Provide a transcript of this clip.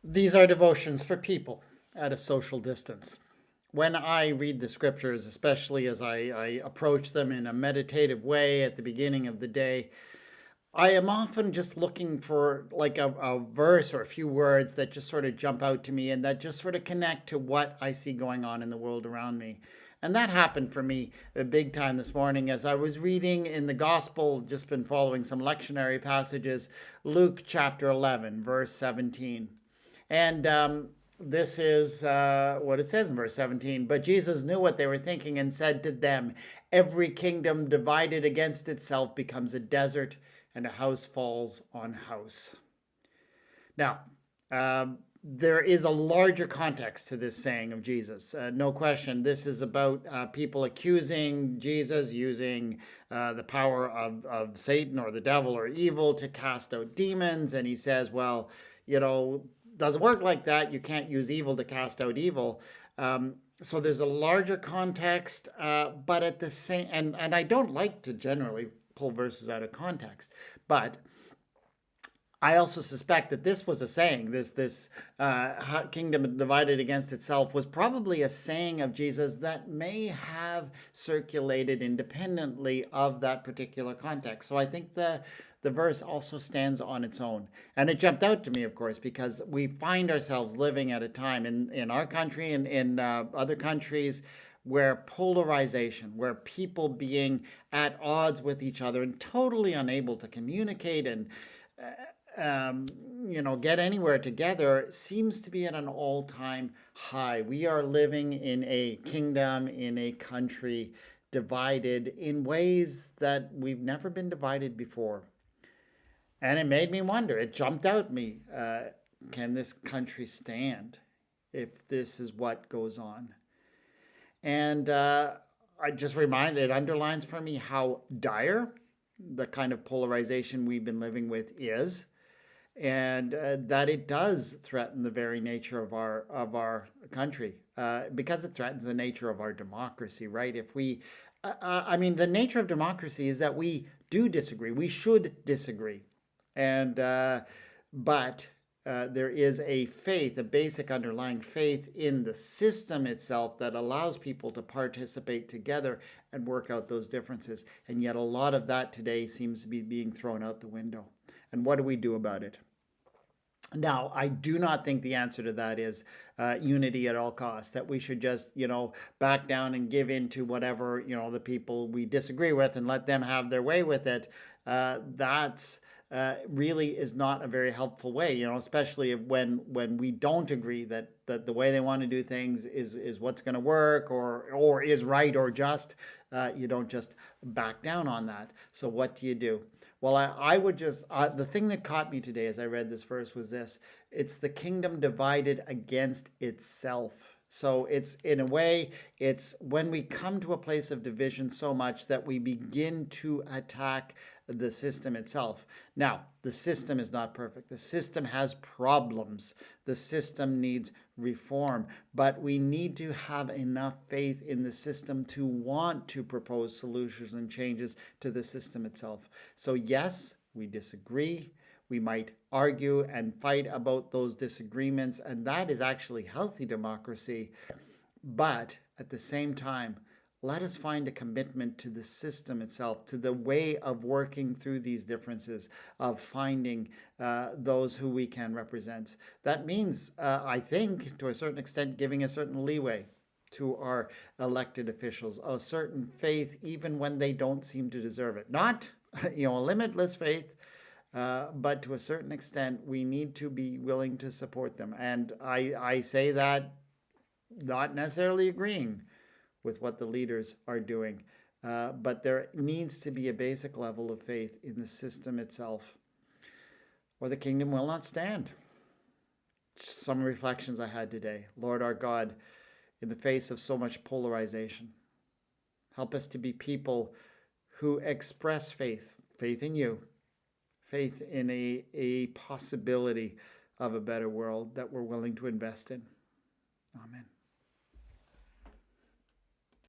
These are devotions for people at a social distance. When I read the scriptures, especially as I approach them in a meditative way at the beginning of the day, I am often just looking for like a verse or a few words that just sort of jump out to me and that just sort of connect to what I see going on in the world around me. And that happened for me a big time this morning as I was reading in the gospel, just been following some lectionary passages, Luke chapter 11, verse 17. And this is what it says in verse 17. But Jesus knew what they were thinking and said to them, "Every kingdom divided against itself becomes a desert, and a house falls on house." Now, there is a larger context to this saying of Jesus. No question, this is about people accusing Jesus using the power of Satan or the devil or evil to cast out demons. And he says, well, doesn't work like that. You can't use evil to cast out evil. So there's a larger context, but at the same, and I don't like to generally pull verses out of context, but I also suspect that this was a saying, this kingdom divided against itself was probably a saying of Jesus that may have circulated independently of that particular context. So I think the verse also stands on its own. And it jumped out to me, of course, because we find ourselves living at a time in our country and in other countries where polarization, where people being at odds with each other and totally unable to communicate and get anywhere together seems to be at an all-time high. We are living in a kingdom, in a country divided in ways that we've never been divided before. And it made me wonder, it jumped out at me, can this country stand if this is what goes on? And I just reminded, it underlines for me how dire the kind of polarization we've been living with is, and that it does threaten the very nature of our country, because it threatens the nature of our democracy, right? If we, the nature of democracy is that we do disagree. We should disagree, and but there is a faith, a basic underlying faith in the system itself that allows people to participate together and work out those differences. And yet a lot of that today seems to be being thrown out the window. And what do we do about it? Now, I do not think the answer to that is unity at all costs, that we should just, back down and give in to whatever, the people we disagree with and let them have their way with it. That's really is not a very helpful way, especially when we don't agree that the way they want to do things is what's going to work or is right or just. You don't just back down on that. So what do you do? Well, I would just, the thing that caught me today as I read this verse was this. It's the kingdom divided against itself. So it's, in a way, it's when we come to a place of division so much that we begin to attack the system itself. Now, the system is not perfect. The system has problems. The system needs reform, but we need to have enough faith in the system to want to propose solutions and changes to the system itself. So yes, we disagree. We might argue and fight about those disagreements, and that is actually healthy democracy. But at the same time, let us find a commitment to the system itself, to the way of working through these differences, of finding those who we can represent. That means, I think, to a certain extent, giving a certain leeway to our elected officials, a certain faith, even when they don't seem to deserve it. Not, a limitless faith, but to a certain extent, we need to be willing to support them. And I say that not necessarily agreeing with what the leaders are doing. But there needs to be a basic level of faith in the system itself, or the kingdom will not stand. Just some reflections I had today. Lord our God, in the face of so much polarization, help us to be people who express faith in you, faith in a possibility of a better world that we're willing to invest in. Amen.